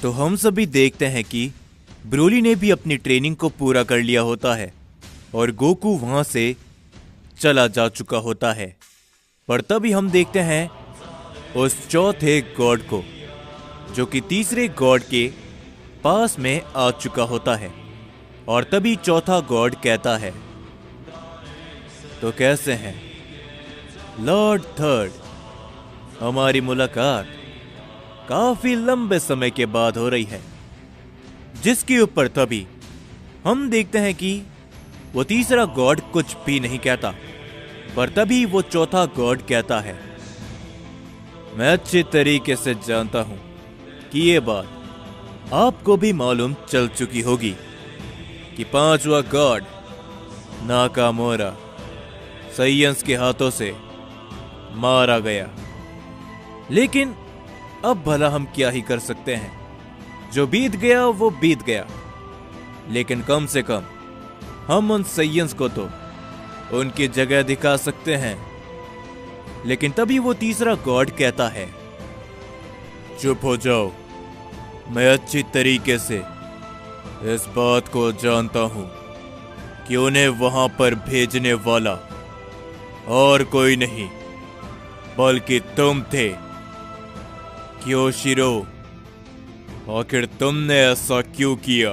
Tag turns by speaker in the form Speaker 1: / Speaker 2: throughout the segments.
Speaker 1: तो हम सभी देखते हैं कि ब्रोली ने भी अपनी ट्रेनिंग को पूरा कर लिया होता है और गोकू वहां से चला जा चुका होता है। पर तभी हम देखते हैं उस चौथे गॉड को, जो कि तीसरे गॉड के पास में आ चुका होता है। और तभी चौथा गॉड कहता है, तो कैसे हैं लॉर्ड थर्ड, हमारी मुलाकात काफी लंबे समय के बाद हो रही है। जिसके ऊपर तभी हम देखते हैं कि वो तीसरा गॉड कुछ भी नहीं कहता, पर तभी वो चौथा गॉड कहता है, मैं अच्छे तरीके से जानता हूं कि ये बात आपको भी मालूम चल चुकी होगी कि पांचवा गॉड नाकामोरा साइयंस के हाथों से मारा गया। लेकिन अब भला हम क्या ही कर सकते हैं, जो बीत गया वो बीत गया। लेकिन कम से कम हम उन साइयंस को तो उनकी जगह दिखा सकते हैं। लेकिन तभी वो तीसरा गॉड कहता है, चुप हो जाओ, मैं अच्छी तरीके से इस बात को जानता हूं कि उन्हें वहां पर भेजने वाला और कोई नहीं बल्कि तुम थे। क्योशिरो, आखिर तुमने ऐसा क्यों किया?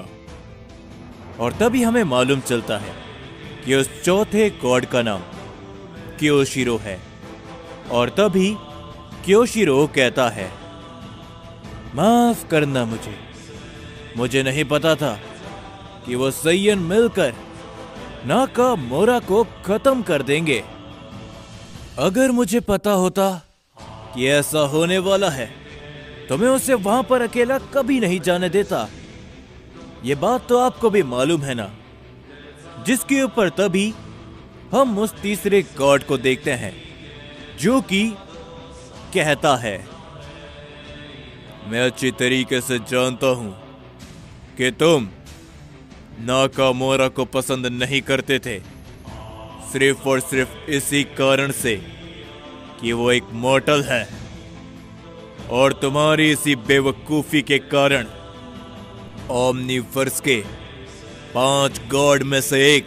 Speaker 1: और तभी हमें मालूम चलता है कि उस चौथे गॉड का नाम क्योशिरो है। और तभी क्योशिरो कहता है, माफ करना, मुझे नहीं पता था कि वो साइयन मिलकर नाकामोरा को खत्म कर देंगे। अगर मुझे पता होता कि ऐसा होने वाला है तो मैं उसे वहां पर अकेला कभी नहीं जाने देता। ये बात तो आपको भी मालूम है ना। जिसके ऊपर तभी हम उस तीसरे गॉड को देखते हैं, जो कि कहता है, मैं अच्छी तरीके से जानता हूं कि तुम नाकामोरा को पसंद नहीं करते थे, सिर्फ और सिर्फ इसी कारण से कि वो एक मॉर्टल है। और तुम्हारी इसी बेवकूफी के कारण ओमनीवर्स के 5 गॉड में से एक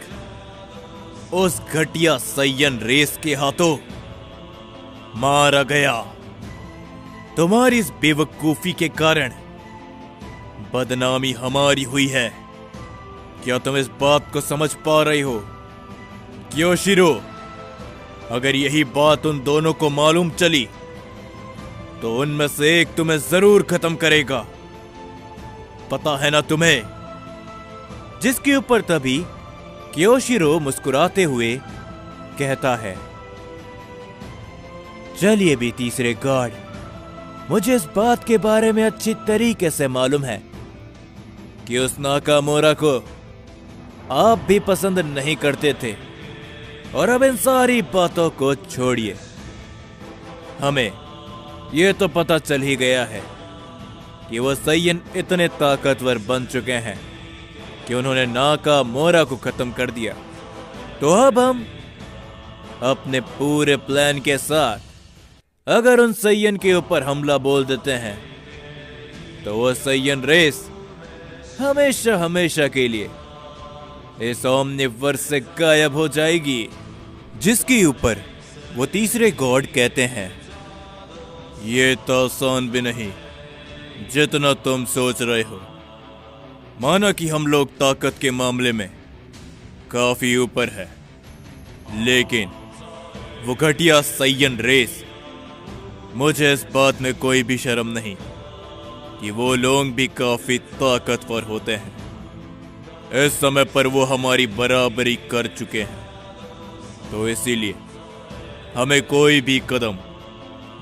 Speaker 1: उस घटिया साइयन रेस के हाथों मारा गया। तुम्हारी इस बेवकूफी के कारण बदनामी हमारी हुई है। क्या तुम इस बात को समझ पा रही हो? क्योशिरो, अगर यही बात उन दोनों को मालूम चली तो उनमें से एक तुम्हें जरूर खत्म करेगा, पता है ना तुम्हें? जिसके ऊपर तभी क्योशिरो मुस्कुराते हुए कहता है, चलिए भी तीसरे गॉड, मुझे इस बात के बारे में अच्छी तरीके से मालूम है कि उस नाकामोरा को आप भी पसंद नहीं करते थे। और अब इन सारी बातों को छोड़िए, हमें यह तो पता चल ही गया है कि वो साइयन इतने ताकतवर बन चुके हैं कि उन्होंने नाकामोरा को खत्म कर दिया। तो अब हम अपने पूरे प्लान के साथ अगर उन साइयन के ऊपर हमला बोल देते हैं तो वो साइयन रेस हमेशा हमेशा के लिए इस ओमनीवर्स से गायब हो जाएगी। जिसके ऊपर वो तीसरे गॉड कहते हैं, ये तो आसान भी नहीं जितना तुम सोच रहे हो। माना कि हम लोग ताकत के मामले में काफी ऊपर है, लेकिन वो घटिया साइयन रेस, मुझे इस बात में कोई भी शर्म नहीं कि वो लोग भी काफी ताकतवर होते हैं। इस समय पर वो हमारी बराबरी कर चुके हैं, तो इसीलिए हमें कोई भी कदम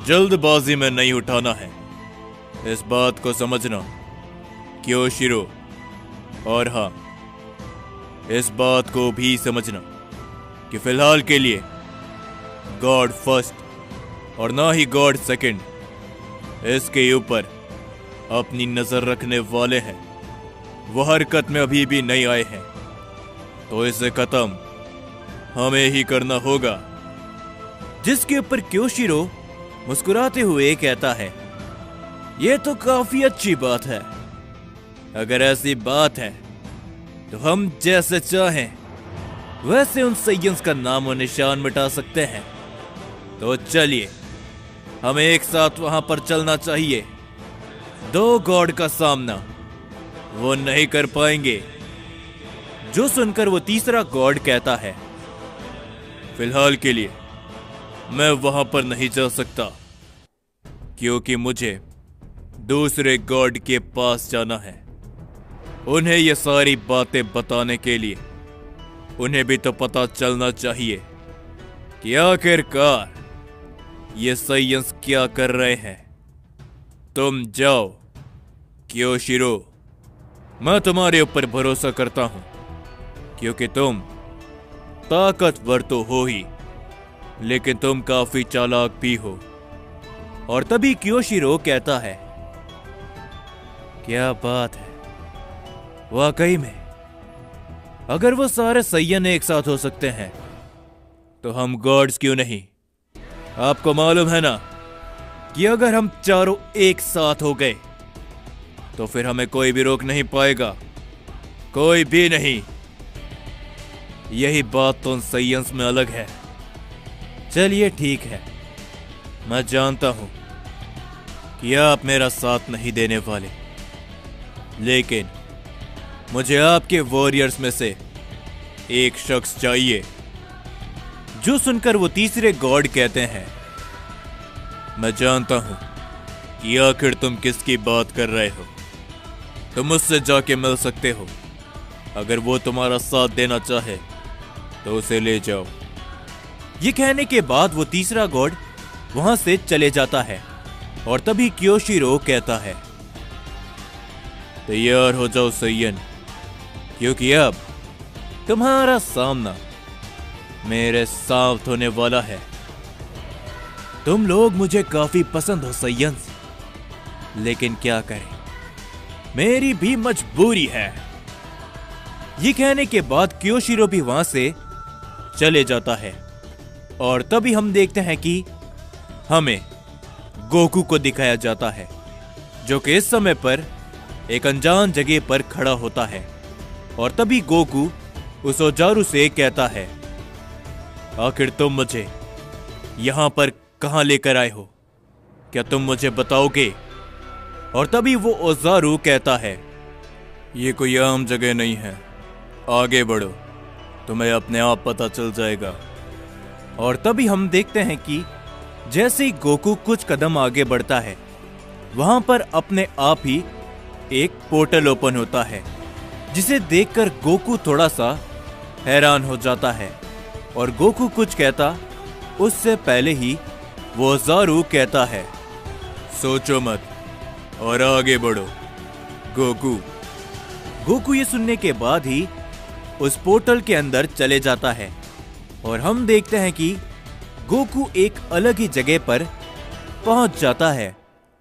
Speaker 1: जल्दबाजी में नहीं उठाना है। इस बात को समझना क्योशिरो, और हाँ, इस बात को भी समझना कि फिलहाल के लिए गॉड फर्स्ट और ना ही गॉड सेकंड, इसके ऊपर अपनी नजर रखने वाले हैं। वो हरकत में अभी भी नहीं आए हैं, तो इसे खत्म हमें ही करना होगा। जिसके ऊपर क्योशिरो मुस्कुराते हुए कहता है, यह तो काफी अच्छी बात है, अगर ऐसी बात है तो हम जैसे चाहें वैसे उन सैयंस का नाम और निशान मिटा सकते हैं। तो चलिए, हमें एक साथ वहां पर चलना चाहिए। दो गॉड का सामना वो नहीं कर पाएंगे। जो सुनकर वो तीसरा गॉड कहता है, फिलहाल के लिए मैं वहां पर नहीं जा सकता, क्योंकि मुझे दूसरे गॉड के पास जाना है। उन्हें ये सारी बातें बताने के लिए उन्हें भी तो पता चलना चाहिए कि आखिरकार ये सैयंस क्या कर रहे हैं। तुम जाओ क्योशिरो, मैं तुम्हारे ऊपर भरोसा करता हूं, क्योंकि तुम ताकतवर तो हो ही, लेकिन तुम काफी चालाक भी हो। और तभी क्योशिरो कहता है, क्या बात है, वाकई में अगर वो सारे सैयन एक साथ हो सकते हैं तो हम गॉड्स क्यों नहीं। आपको मालूम है ना कि अगर हम चारों एक साथ हो गए तो फिर हमें कोई भी रोक नहीं पाएगा, कोई भी नहीं। यही बात तो उन सैयंस में अलग है। चलिए ठीक है, मैं जानता हूं कि आप मेरा साथ नहीं देने वाले, लेकिन मुझे आपके वॉरियर्स में से एक शख्स चाहिए। जो सुनकर वो तीसरे गॉड कहते हैं, मैं जानता हूं कि आखिर तुम किसकी बात कर रहे हो। तुम मुझसे जाके मिल सकते हो। अगर वो तुम्हारा साथ देना चाहे तो उसे ले जाओ। ये कहने के बाद वो तीसरा गॉड वहां से चले जाता है। और तभी क्योशिरो कहता है, तैयार हो जाओ सैयन, क्योंकि अब तुम्हारा सामना मेरे साथ होने वाला है। तुम लोग मुझे काफी पसंद हो सैयंस, लेकिन क्या करें, मेरी भी मजबूरी है। ये कहने के बाद क्योशिरो भी वहां से चले जाता है। और तभी हम देखते हैं कि हमें गोकू को दिखाया जाता है, जो कि इस समय पर एक अनजान जगह पर खड़ा होता है। और तभी गोकू उस ओजारू से कहता है, आखिर तुम मुझे यहां पर कहां लेकर आए हो, क्या तुम मुझे बताओगे। और तभी वो ओजारू कहता है, ये कोई आम जगह नहीं है, आगे बढ़ो, तुम्हें अपने आप पता चल जाएगा। और तभी हम देखते हैं कि जैसे ही गोकू कुछ कदम आगे बढ़ता है, वहां पर अपने आप ही एक पोर्टल ओपन होता है, जिसे देखकर गोकू थोड़ा सा हैरान हो जाता है। और गोकू कुछ कहता उससे पहले ही वो ओजारू कहता है, सोचो मत और आगे बढ़ो गोकू। गोकू ये सुनने के बाद ही उस पोर्टल के अंदर चले जाता है। और हम देखते हैं कि गोकू एक अलग ही जगह पर पहुंच जाता है।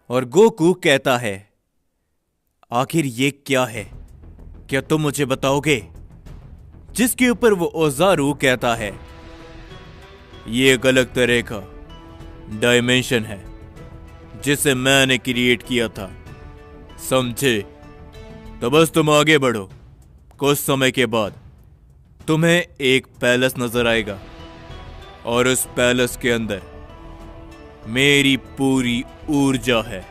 Speaker 1: और गोकू कहता है, आखिर ये क्या है, क्या तुम मुझे बताओगे। जिसके ऊपर वो ओजारू कहता है, ये एक अलग तरह का डायमेंशन है जिसे मैंने क्रिएट किया था, समझे। तो बस तुम आगे बढ़ो, कुछ समय के बाद तुम्हें एक पैलेस नजर आएगा। और उस पैलेस के अंदर मेरी पूरी ऊर्जा है।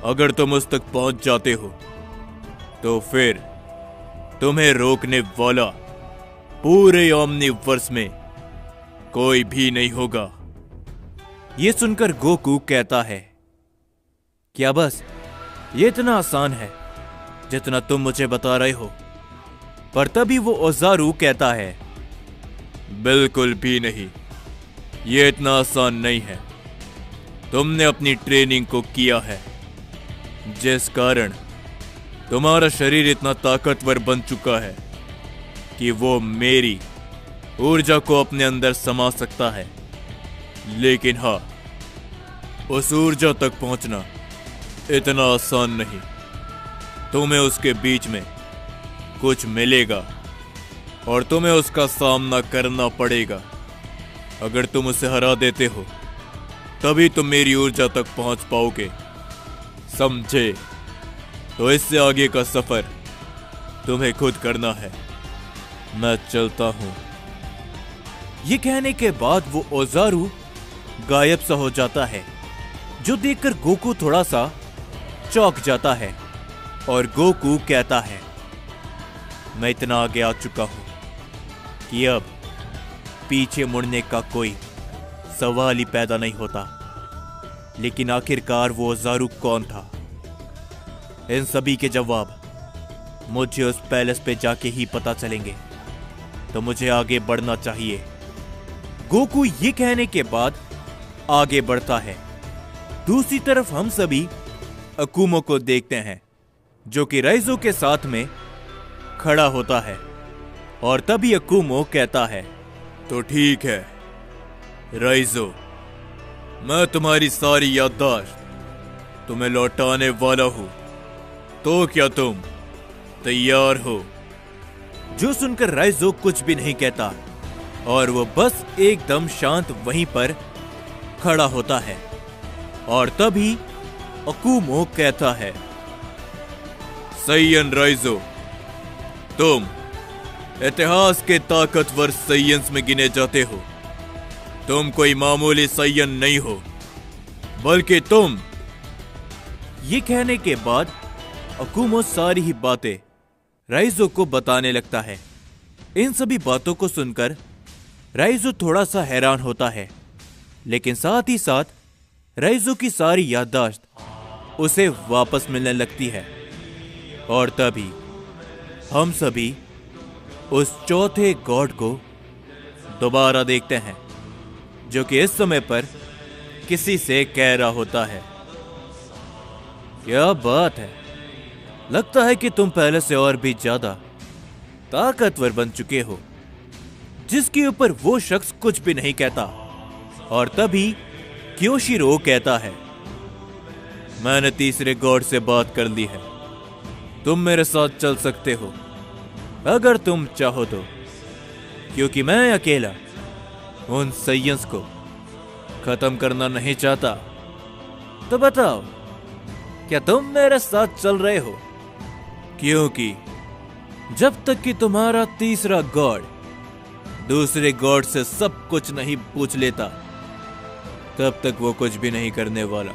Speaker 1: अगर तुम उस तक पहुंच जाते हो तो फिर तुम्हें रोकने वाला पूरे ओमनिवर्स में कोई भी नहीं होगा। यह सुनकर गोकू कहता है, क्या बस ये इतना आसान है जितना तुम मुझे बता रहे हो। पर तभी वो ओजारू कहता है, बिल्कुल भी नहीं, ये इतना आसान नहीं है। तुमने अपनी ट्रेनिंग को किया है, जिस कारण तुम्हारा शरीर इतना ताकतवर बन चुका है कि वो मेरी ऊर्जा को अपने अंदर समा सकता है। लेकिन हाँ, उस ऊर्जा तक पहुंचना इतना आसान नहीं। तुम्हें उसके बीच में कुछ मिलेगा और तुम्हें उसका सामना करना पड़ेगा। अगर तुम उसे हरा देते हो तभी तुम मेरी ऊर्जा तक पहुंच पाओगे, समझे। तो इससे आगे का सफर तुम्हें खुद करना है। मैं चलता हूं। ये कहने के बाद वो ओजारू गायब सा हो जाता है, जो देखकर गोकू थोड़ा सा चौंक जाता है। और गोकू कहता है, मैं इतना आगे आ चुका हूं कि अब पीछे मुड़ने का कोई सवाल ही पैदा नहीं होता। लेकिन आखिरकार वो ओजारू कौन था? इन सभी के जवाब मुझे उस पैलेस पे जाके ही पता चलेंगे, तो मुझे आगे बढ़ना चाहिए। गोकू ये कहने के बाद आगे बढ़ता है। दूसरी तरफ हम सभी अकुमो को देखते हैं, जो कि राइजो के साथ में खड़ा होता है। और तभी अकुमो कहता है, तो ठीक है राइजो, मैं तुम्हारी सारी याददाश्त तुम्हें लौटाने वाला हूं, तो क्या तुम तैयार हो? जो सुनकर राइजो कुछ भी नहीं कहता और वो बस एकदम शांत वहीं पर खड़ा होता है। और तभी अकुमो कहता है, सैयन राइजो, तुम इतिहास के ताकतवर सैयन्स में गिने जाते हो। तुम कोई मामूली सैयन नहीं हो, बल्कि तुम। ये कहने के बाद अकुमो सारी ही बातें राइजो को बताने लगता है। इन सभी बातों को सुनकर राइजो थोड़ा सा हैरान होता है, लेकिन साथ ही साथ राइजो की सारी याददाश्त उसे वापस मिलने लगती है। और तभी हम सभी उस चौथे गॉड को दोबारा देखते हैं, जो कि इस समय पर किसी से कह रहा होता है, क्या बात है, लगता है कि तुम पहले से और भी ज्यादा ताकतवर बन चुके हो। जिसके ऊपर वो शख्स कुछ भी नहीं कहता। और तभी क्योशिरो कहता है, मैंने तीसरे गॉड से बात कर ली है, तुम मेरे साथ चल सकते हो अगर तुम चाहो तो, क्योंकि मैं अकेला उन सैयन्स को खत्म करना नहीं चाहता। तो बताओ, क्या तुम मेरे साथ चल रहे हो? क्योंकि जब तक कि तुम्हारा तीसरा गॉड दूसरे गॉड से सब कुछ नहीं पूछ लेता, तब तक वो कुछ भी नहीं करने वाला।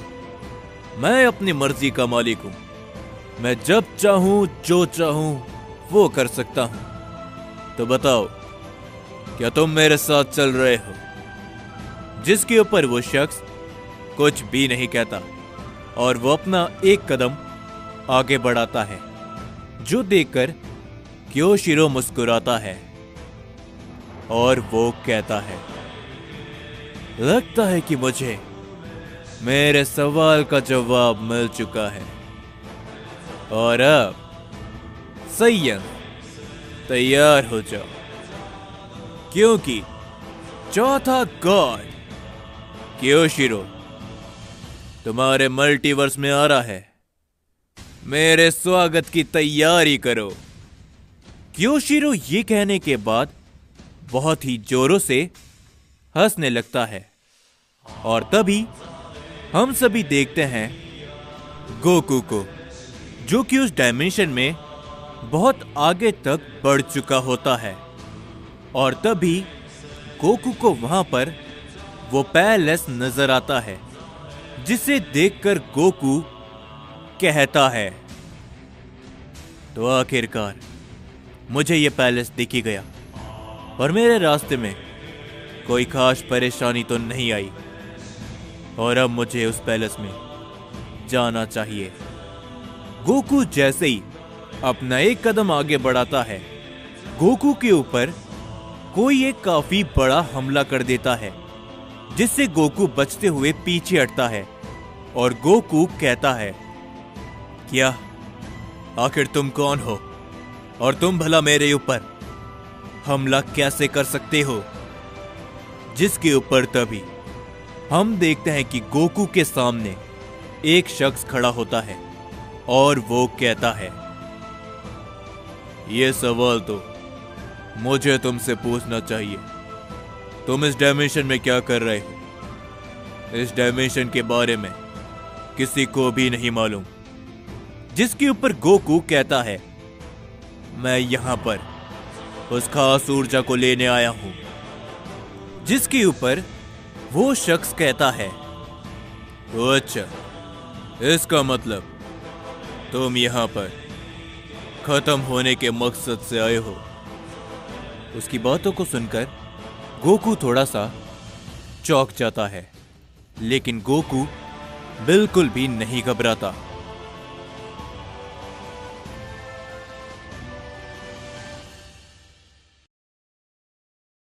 Speaker 1: मैं अपनी मर्जी का मालिक हूं। मैं जब चाहूं जो चाहूं वो कर सकता हूं। तो बताओ, क्या तुम मेरे साथ चल रहे हो? जिसके ऊपर वो शख्स कुछ भी नहीं कहता और वो अपना एक कदम आगे बढ़ाता है, जो देखकर क्योशिरो मुस्कुराता है और वो कहता है, लगता है कि मुझे मेरे सवाल का जवाब मिल चुका है। और अब सैयन तैयार हो जाओ, क्योंकि चौथा गॉड क्योशिरो तुम्हारे मल्टीवर्स में आ रहा है। मेरे स्वागत की तैयारी करो। क्योशिरो ये कहने के बाद बहुत ही जोरों से हंसने लगता है। और तभी हम सभी देखते हैं गोकू को, जो कि उस डायमेंशन में बहुत आगे तक बढ़ चुका होता है। और तभी गोकू को वहां पर वो पैलेस नजर आता है, जिसे देखकर गोकू कहता है, तो आखिरकार मुझे ये पैलेस दिख ही गया और मेरे रास्ते में कोई खास परेशानी तो नहीं आई। और अब मुझे उस पैलेस में जाना चाहिए। गोकू जैसे ही अपना एक कदम आगे बढ़ाता है, गोकू के ऊपर कोई एक काफी बड़ा हमला कर देता है, जिससे गोकू बचते हुए पीछे हटता है। और गोकू कहता है, क्या आखिर तुम कौन हो और तुम भला मेरे ऊपर हमला कैसे कर सकते हो? जिसके ऊपर तभी हम देखते हैं कि गोकू के सामने एक शख्स खड़ा होता है और वो कहता है, ये सवाल तो मुझे तुमसे पूछना चाहिए। तुम इस डायमेंशन में क्या कर रहे हो? इस डायमेंशन के बारे में किसी को भी नहीं मालूम। जिसके ऊपर गोकू कहता है, मैं यहां पर उस खास ऊर्जा को लेने आया हूं। जिसके ऊपर वो शख्स कहता है, तो अच्छा, इसका मतलब तुम यहां पर खत्म होने के मकसद से आए हो। उसकी बातों को सुनकर गोकू थोड़ा सा चौंक जाता है, लेकिन गोकू बिल्कुल भी नहीं घबराता।